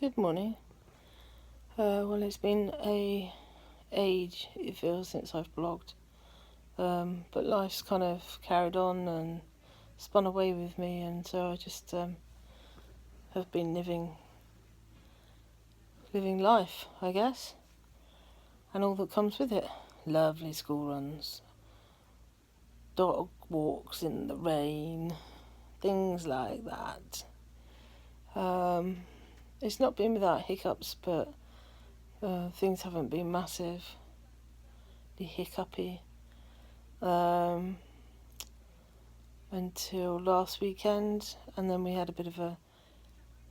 Good morning. Well, it's been a age, it feels, since I've blogged. But life's kind of carried on and spun away with me, and so I just have been living life, I guess, and all that comes with it. Lovely school runs, dog walks in the rain, things like that. It's not been without hiccups, but things haven't been massively hiccupy. Until last weekend, and then we had a bit of a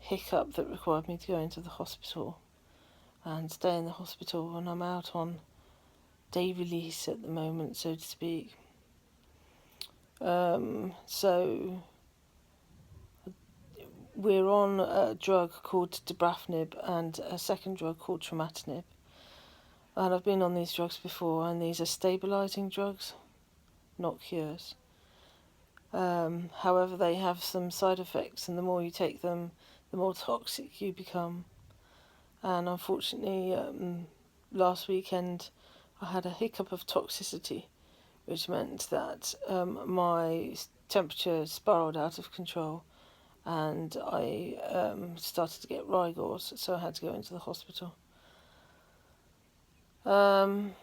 hiccup that required me to go into the hospital and stay in the hospital, and I'm out on day release at the moment, so to speak. So we're on a drug called dabrafenib and a second drug called trametinib, and I've been on these drugs before, and these are stabilising drugs, not cures. However, they have some side effects, and the more you take them, the more toxic you become. And unfortunately, last weekend I had a hiccup of toxicity, which meant that my temperature spiraled out of control, and I started to get rigors, so I had to go into the hospital. So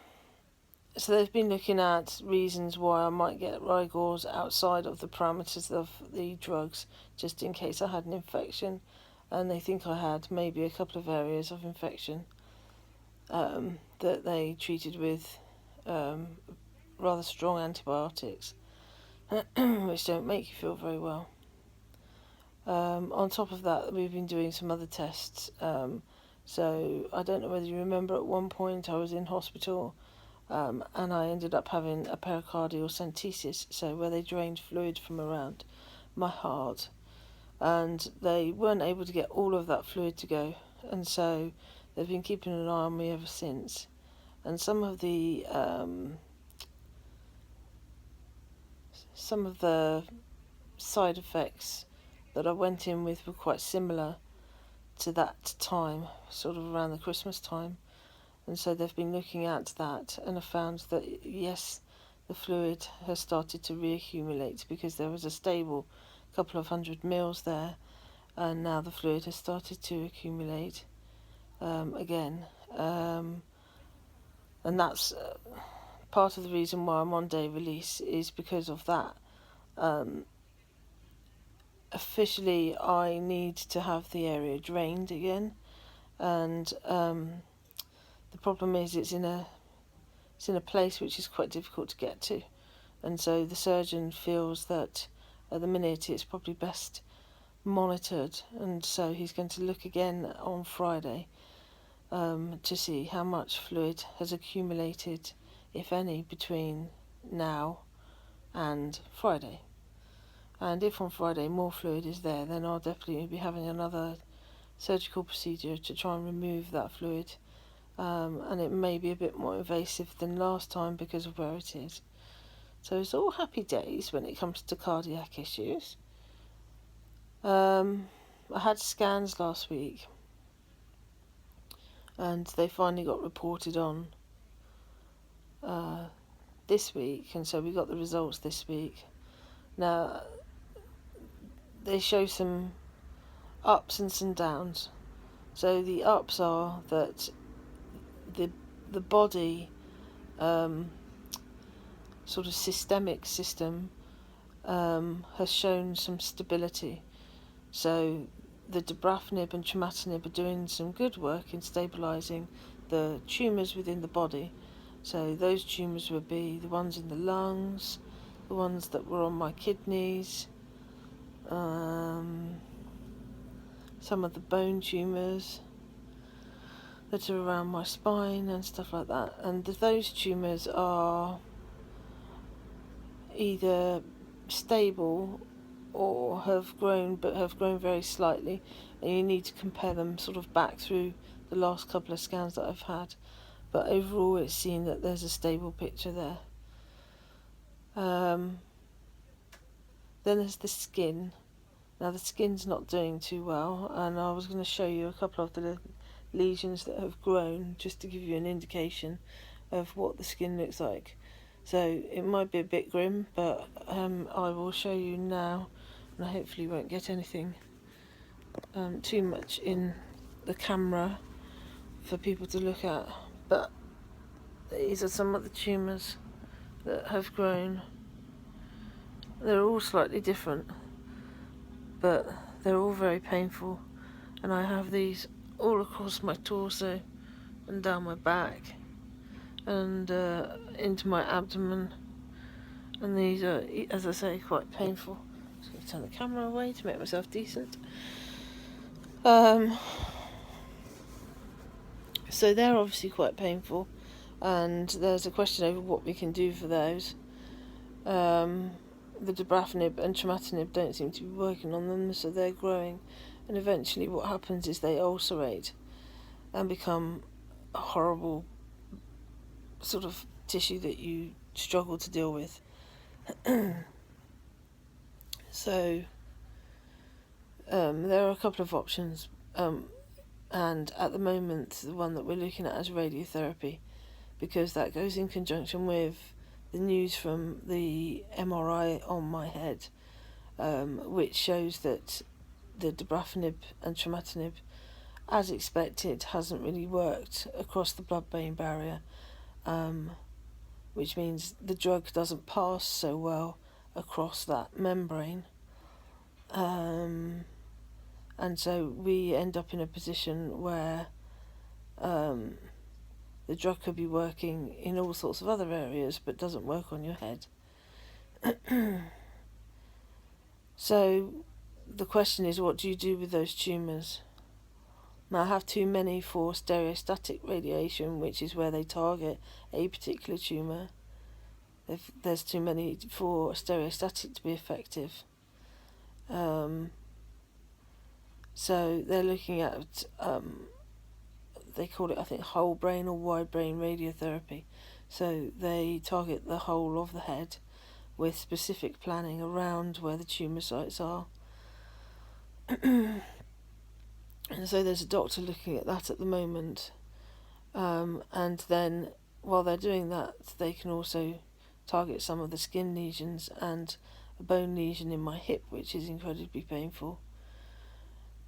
they've been looking at reasons why I might get rigors outside of the parameters of the drugs, just in case I had an infection, and they think I had maybe a couple of areas of infection that they treated with rather strong antibiotics, which don't make you feel very well. On top of that, we've been doing some other tests. So I don't know whether you remember, at one point I was in hospital, and I ended up having a pericardial centesis, so where they drained fluid from around my heart, and they weren't able to get all of that fluid to go, and so they've been keeping an eye on me ever since. And some of the side effects that I went in with were quite similar to that time, sort of around the Christmas time. And so they've been looking at that and have found that, yes, the fluid has started to reaccumulate, because there was a stable couple of 100 mils there, and now the fluid has started to accumulate again. And that's part of the reason why I'm on day release, is because of that. Officially, I need to have the area drained again, and the problem is it's in a place which is quite difficult to get to, and so the surgeon feels that at the minute it's probably best monitored, and so he's going to look again on Friday to see how much fluid has accumulated, if any, between now and Friday. And if on Friday more fluid is there, then I'll definitely be having another surgical procedure to try and remove that fluid. And it may be a bit more invasive than last time because of where it is. So it's all happy days when it comes to cardiac issues. I had scans last week, and they finally got reported on this week, and so we got the results this week. Now, they show some ups and some downs. So the ups are that the body sort of systemic system has shown some stability. So the dabrafenib and trametinib are doing some good work in stabilising the tumours within the body. So those tumours would be the ones in the lungs, the ones that were on my kidneys, some of the bone tumours that are around my spine and stuff like that. And those tumours are either stable or have grown, but have grown very slightly, and you need to compare them sort of back through the last couple of scans that I've had. But overall, it's seen that there's a stable picture there. Then there's the skin. Now the skin's not doing too well, and I was going to show you a couple of the lesions that have grown just to give you an indication of what the skin looks like. So it might be a bit grim, but I will show you now, and I hopefully won't get anything too much in the camera for people to look at. But these are some of the tumours that have grown. They're all slightly different, but they're all very painful, and I have these all across my torso and down my back and into my abdomen, and these are, as I say, quite painful. Just going to turn the camera away to make myself decent. So they're obviously quite painful, and there's a question over what we can do for those. The dabrafenib and trametinib don't seem to be working on them, so they're growing, and eventually what happens is they ulcerate and become a horrible sort of tissue that you struggle to deal with. So there are a couple of options, and at the moment the one that we're looking at is radiotherapy, because that goes in conjunction with the news from the MRI on my head, which shows that the dabrafenib and trametinib, as expected, hasn't really worked across the blood-brain barrier, which means the drug doesn't pass so well across that membrane, and so we end up in a position where the drug could be working in all sorts of other areas but doesn't work on your head. So the question is, what do you do with those tumours? Now, I have too many for stereostatic radiation, which is where they target a particular tumour. There's too many for stereostatic to be effective. So they're looking at, they call it, I think, whole brain or wide brain radiotherapy. So they target the whole of the head with specific planning around where the tumour sites are. And so there's a doctor looking at that at the moment. And then while they're doing that, they can also target some of the skin lesions and a bone lesion in my hip, which is incredibly painful.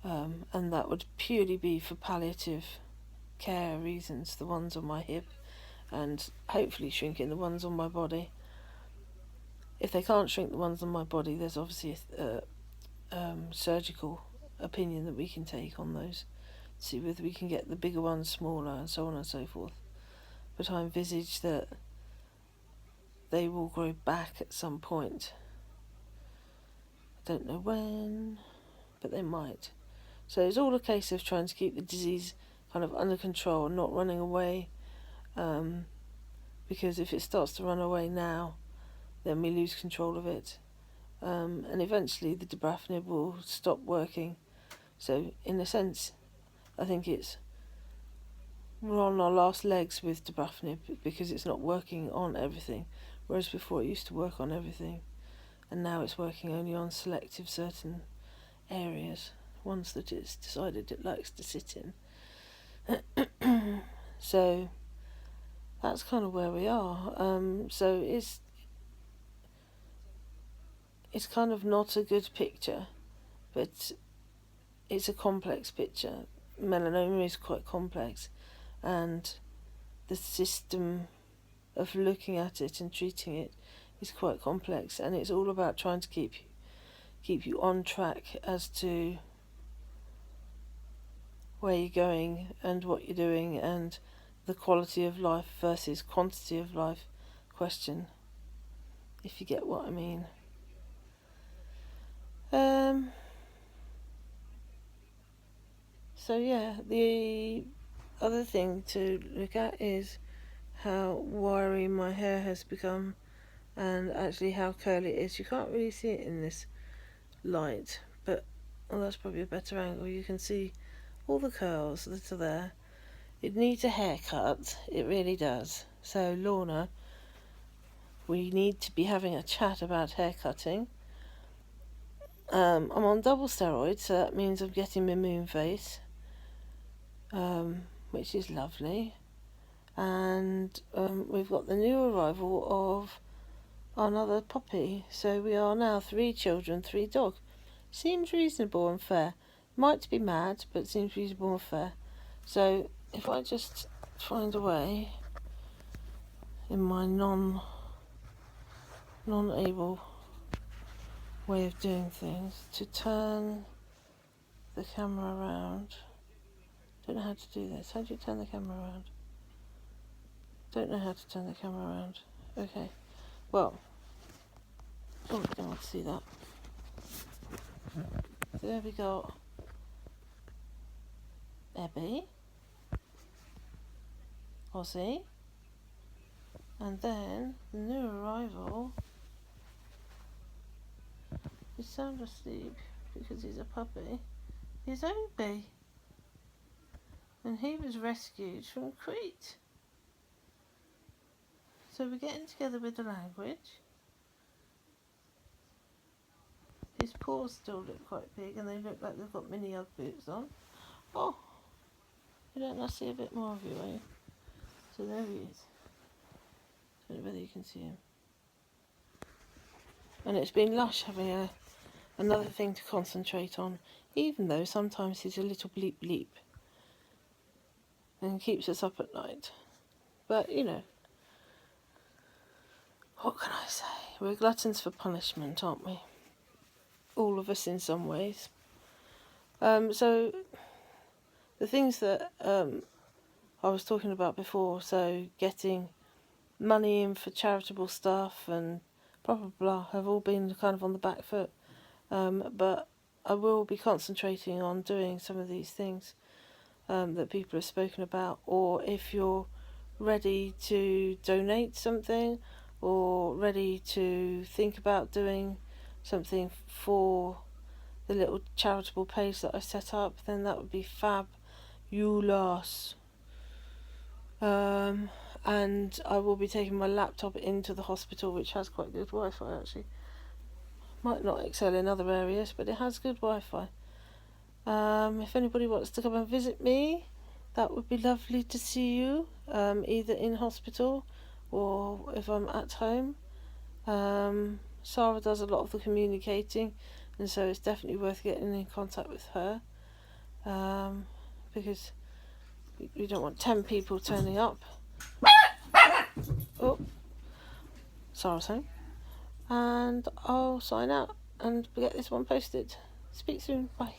And that would purely be for palliative care reasons, the ones on my hip, and hopefully shrinking the ones on my body. If they can't shrink the ones on my body, there's obviously a surgical opinion that we can take on those, see whether we can get the bigger ones smaller and so on and so forth. But I envisage that they will grow back at some point. I don't know when, but they might. So it's all a case of trying to keep the disease kind of under control and not running away, because if it starts to run away now, then we lose control of it, and eventually the dabrafenib will stop working. So in a sense, I think we're on our last legs with dabrafenib because it's not working on everything, whereas before it used to work on everything, and now it's working only on selective certain areas, ones that it's decided it likes to sit in. So that's kind of where we are. So it's kind of not a good picture, but it's a complex picture. Melanoma is quite complex, and the system of looking at it and treating it is quite complex, and it's all about trying to keep you on track as to where you're going and what you're doing, and the quality of life versus quantity of life question, if you get what I mean. So yeah, the other thing to look at is how wiry my hair has become, and actually how curly it is. You can't really see it in this light, but that's probably a better angle. You can see all the curls that are there. It needs a haircut, it really does. So Lorna, we need to be having a chat about hair cutting. I'm on double steroids, so that means I'm getting my moon face, which is lovely. And we've got the new arrival of another puppy, so we are now 3 children, 3 dogs. Seems reasonable and fair. Might be mad, but seems reasonable and fair. So if I just find a way in my non-able way of doing things to turn the camera around. Don't know how to do this. How do you turn the camera around? Don't know how to turn the camera around. Okay. Well. Oh, I don't want to see that. So there we go. Ebby. Ozzy. And then the new arrival is sound asleep because he's a puppy. Is Obi. And he was rescued from Crete. So we're getting together with the language. His paws still look quite big and they look like they've got mini Ugg boots on. Oh, you don't want to see a bit more of you, eh? So there he is. I don't know whether you can see him. And it's been lush having another thing to concentrate on, even though sometimes he's a little bleep bleep and keeps us up at night. But, you know, what can I say? We're gluttons for punishment, aren't we? All of us in some ways. So the things that I was talking about before, so getting money in for charitable stuff and blah blah blah, have all been kind of on the back foot. But I will be concentrating on doing some of these things that people have spoken about, or if you're ready to donate something or ready to think about doing something for the little charitable page that I set up, then that would be fabulous. And I will be taking my laptop into the hospital, which has quite good Wi-Fi actually. Might not excel in other areas, but it has good Wi-Fi. If anybody wants to come and visit me, that would be lovely to see you, either in hospital or if I'm at home. Sarah does a lot of the communicating, and so it's definitely worth getting in contact with her, because we don't want 10 people turning up. Oh, Sarah's home. And I'll sign out and get this one posted. Speak soon. Bye.